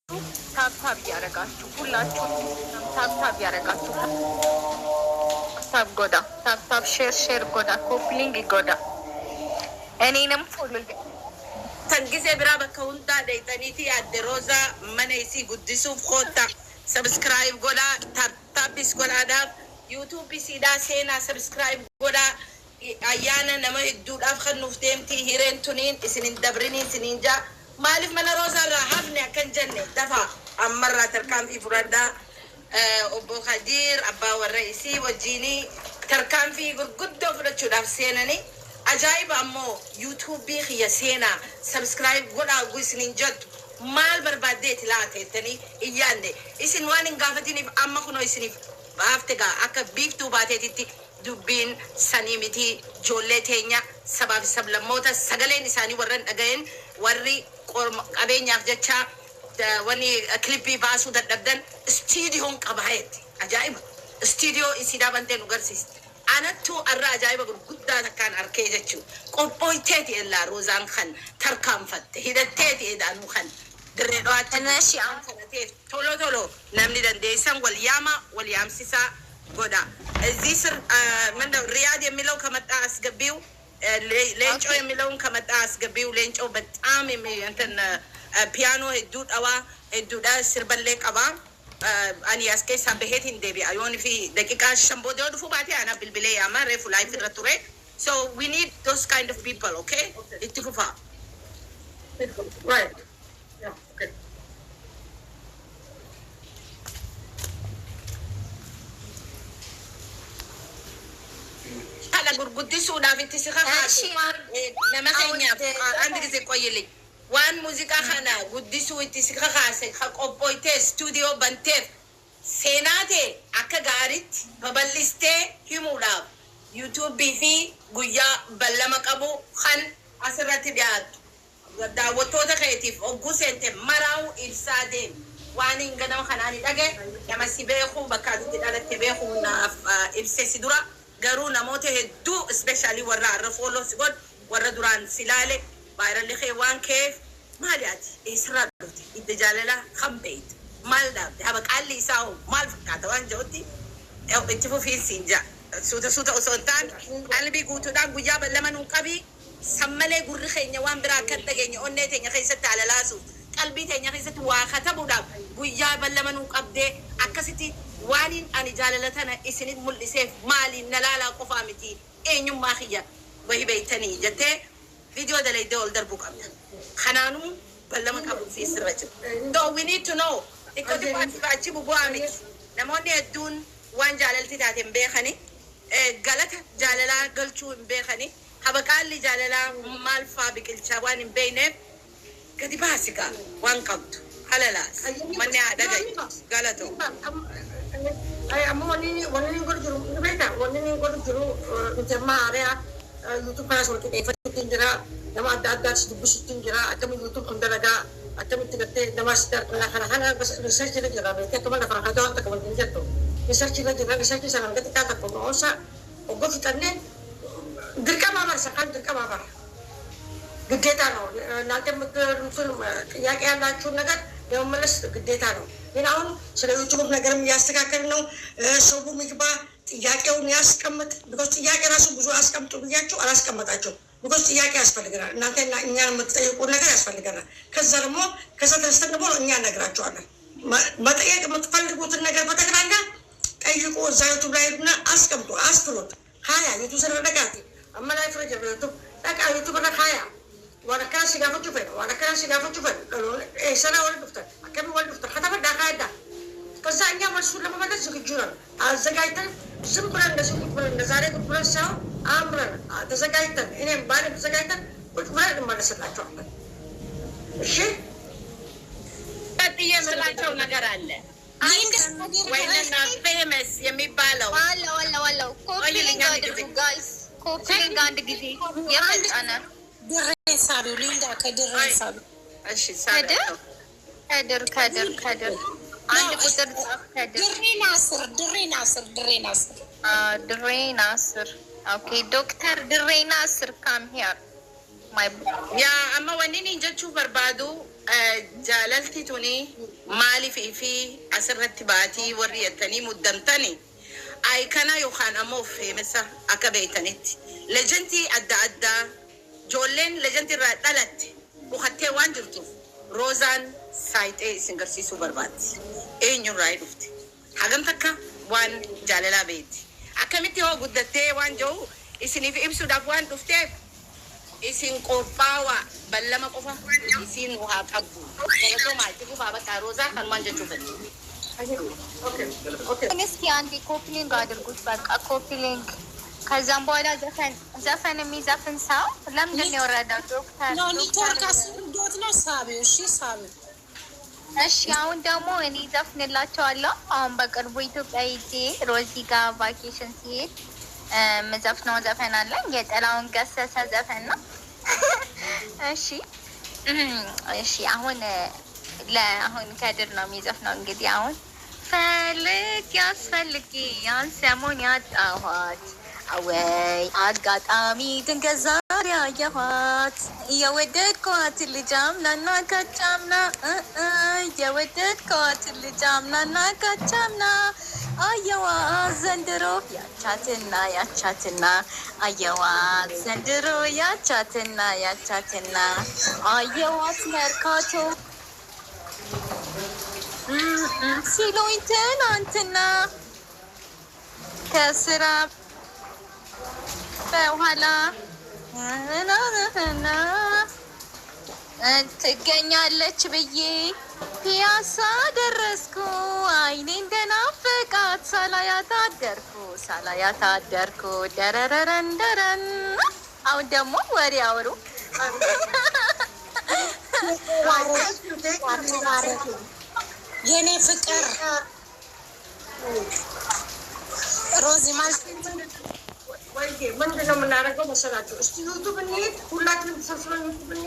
ታብታብ ያረጋችሁ ሁላችሁ ታብታብ ያረጋችሁ ታብ ጎዳ ታብታብ ሼር ጎዳ ኮፕሊንግ ጎዳ እኔንም ፎሎ ተንጊዜ ብራ በከውንታ ደይጠኒቲ አደሮዛ መነይሲ ጉዲሱፍ ኮታ ሰብስክራይብ ጎዳ ታብታቢስ ጎዳዳ ዩቱብ ሲዳ ሴና ሰብስክራይብ ጎዳ አያነ ነመ ዱዳፍ ከኑፍቴምቲ ሂሬንቱኒን እስኒን ደብሪኒ ስኒንጃ ማሊፍ መነ ሮዛ ራሀብኒ አከንጀኔ ደፋ አመራ ተርካም ፊ ፍረዳ ኦቦ ኸዲር አባ ወረይሲ ወጂኒ ተርካም ፊ ጉርጉዶ ፍረቹ ዳፍ ሴነኒ አጃይብ አሞ ዩቱብ ቢኽ የሴና ሰብስክራይብ ጎዳ ጉስኒን ጀቱ ማል በርባዴት ላቴተኒ እያንዴ እስን ዋንን ጋፈቲኒ አማ ኩኖ እስኒ ባፍተጋ አከ ቢፍቱ ባቴቲቲ ዱቢን ሰኒሚቲ ጆሌቴኛ ሰባብ ሰብለሞታ ሰገሌን ኢሳኒ ወረን ደገይን ወሪ ቀቤኛፍ ጀቻ ወኒ ክሊፒ ባሱ ደደብደን ስቱዲዮን ቀባየት አጃይብ ስቱዲዮ ኢሲዳ በንቴን ገርሲስ አነቱ አራ አጃይብ ጉዳ ተካን አርኬጀቹ ቆጶይቴት የላ ሮዛን ኸን ተርካም ፈት ሂደቴት የዳኑ ኸን ድሬዳዋት ነሺ አንተነቴ ቶሎ ቶሎ ነምኒ ደንዴሰን ወልያም ሲሳ ጎዳ እዚህ ስር ምንድነው ሪያድ የሚለው ከመጣ አስገቢው ሌንጮ የሚለውን ከመጣ አስገቢው ሌንጮ በጣም እንትን ፒያኖ ሄዱዳዋ ሄዱዳ ስርበሌ ቀባ አኒ አስኬሳ በሄት እንደቢ አዮን ፊ ደቂቃ ሸምቦዶ ዱፉ ባቲ አና ብልብሌ ያማ ሬፉ ላይፍ ረቱሬ so we need those kind of people okay ittifufa right yeah okay ala gurgudisu dafitti sikhashi namakenya አንድ ጊዜ ቆይልኝ ዋን ሙዚቃ ኸና ጉዲሱ ኢትሲኻኻሰ ኸቆጶይቴ ስቱዲዮ በንቴፍ ሴናቴ አከ ጋሪት በበልስቴ ሂሙላ ዩቱብ ቢፊ ጉያ በለመቀቡ ኸን አስረት ዲያት ዳወቶተ ኸይቲፍ ኦጉሴንቴ መራው ኢብሳዴ ዋን እንገናው ኸናኒ ዳገ ያማሲቤኹ በካዱት ዳለተ ቤኹ ናፍ ኢብሴሲ ዱራ ገሩ ነሞቴ ሄዱ ስፔሻሊ ወራ ረፎሎ ሲጎድ ወረ ዱራን ሲላሌ ባይረል ኸዋን ከፍ ማሊያት ኢስራዶት ኢደጃለላ ኸምቤት ማልዳብ ሀበቃሊ ሳው ማልፍካተ ዋንጆቲ ያው እትፉ ፊሲንጃ ሱተ ኦሶንታን አልቢ ጉቱዳ ጉያ በለመኑ ቀቢ ሰመሌ ጉር ኸኛ ዋን ብራ ከተገኘ ኦኔተኛ ኸይሰት አለላሱ ቀልቢተኛ ኸይሰት ዋኸተቡዳ ጉያ በለመኑ ቀብዴ አከሲቲ ዋኒን አኒ ጃለለተና ኢስኒት ሙልሴፍ ማሊ ነላላ ቆፋሚቲ ኤኙም ማኺያ ወይ በይተኒ ጀቴ ቪዲዮ ደላይ ደወል ደርቡ ቀብዳ ኸናኑ በለመን ቀቡ ሲስረጭ ዶ we need to know ኢኮዲ ፓርቲ ቡጓሚት ነሞኒ ዱን ዋን ጃለልቲ ታቴም በኸኒ ገለተ ጃለላ ገልቹ በኸኒ ሀበቃሊ ጃለላ ማልፋ ቢቅልቻ ዋን በይነ ከዲባሲካ ዋን ቀብቱ ሀለላስ ማን ያደገኝ ገለቶ ay amoni wani gurjuru beta wani gurjuru jamaare YouTube para solte e fatti ndira dama adda sibusitin jira atami YouTube ndaraga atami tigate dama star kana hana bas research le jira beta kama na faraka do ta kama dinjato research le jira research sana ngati ta ko osa ogo fitanne dirka ma mar sakan dirka ma mar ግዴታ ነው እናንተ ምትሉትን ጥያቄ ያላችሁ ነገር ለመመለስ ግዴታ ነው ግን አሁን ስለ ዩቲዩብ ነገርም ያስተካከል ነው ሰው ምግባ ጥያቄውን ያስቀምጥ ቢኮዝ ጥያቄ ራሱ ብዙ አስቀምጡ ብያችሁ አላስቀመጣችሁ ቢኮዝ ጥያቄ ያስፈልገናል እናንተና እኛ የምትጠይቁ ነገር ያስፈልገናል ከዛ ደግሞ ከዛ ተነስተን ደግሞ እኛ ነግራችኋለን መጠየቅ የምትፈልጉትን ነገር በተግባራ ጠይቁ እዛ ዩቲዩብ ላይ እና አስቀምጡ አስፍሩት ሀያ ዩቲዩብ ስለረጋት አማላይ ፍረጀ ዩቲዩብ ታቃ ዩቲዩብ ላይ ሀያ وانا كان سيغافو جوفن ايه سنه ولا دفتر كم ولا دفتر حتى بدا قاعده كذا انيا مسؤول لما بدا زغجورن ازغايتن سمبران ده زاري كبرن ساو امرن تزغايتن اني بار تزغايتن كبرن ما نسلاچو እሺ ታዲያ ስላቸው ነገር አለ ወይና ፌመስ የሚባለው ዋላ ኮፒሊንግ አድርጉ ጋይስ ኮፒሊንግ አንድ ጊዜ የፈጣነ ድሬሳሉ ሊንዳ ከድሬሳሉ እሺ ሳደ ከድር አንድ ቁጥር ጻፍ ከድር ድሬ ናስር ኦኬ ዶክተር ድሬ ናስር ካም ሂር ማይ ያ አማ ወንኒ እንጀቹ በርባዱ jaalalti tuni maaliif fi asirratti baatii warri yettanii muddamtani aikana yookaan ammoo feemessa akka beeytanitti lejentii adda addaa joolleen lejentii irraa dhalatte bukattee waan jirtuuf roozaan saayixee isin garsiisuu barbaaddi eenyurraa dhufte hagam takka waan jaalalaa beeyti akkamitti hoo guddattee waan jiru isiniif ibsuudhaaf waan dhufteef isin qophaawaa ballama qofa isin waa qabdu galatoo maatii qofaa bakka roozaa kan waan jechuuf እስኪ አንዴ ኮፕሊንግ አድርጉት። በቃ ኮፕሊንግ። ከዛም በኋላ ዘፈን የሚዘፍን ሰው ለምንድን ነው የወረደው? ዶክተር ኔትወርክ አስርዶት ነው ሳቢው። እሺ ሳቢው። እሺ አሁን ደግሞ እኔ ዘፍንላቸዋለሁ። አሁን በቅርቡ ኢትዮጵያ ሄጄ ሮዚ ጋር ቫኬሽን ሲሄድ ምዘፍነው ዘፈን አለ። የጥላሁን ገሰሰ ዘፈን ነው። እሺ እሺ አሁን ለአሁን ከድር ነው የሚዘፍነው። እንግዲህ አሁን ፈልግ ያስፈልግ ያን ሰሞን ያጣኋት አወይ አጋጣሚ ድንገት ዛሬ አየኋት የወደድኳት ልጅ አምናና ካቻምና የወደድኳት ልጅ አምናና ካቻምና አየዋት ዘንድሮ ያቻትና አየዋት ዘንድሮ ያቻትና አየዋት መርካቶ ሲሉኝ ትናንትና ከስራ በኋላ ትገኛለች ብዬ ፒያሳ ደረስኩ አይኔ እንደናፈቃት ሳላያት አደርኩ ደረረረንደረን አሁን ደግሞ ወሬ አውሩ የኔ ፍቅር ሮዚ ማለት ወይ ምንድነው የምናደርገው መሰላችሁ? እስቲ ዩቱብ እንሂድ ሁላችንም ተሰብስበን ዩቱብ እንሂድ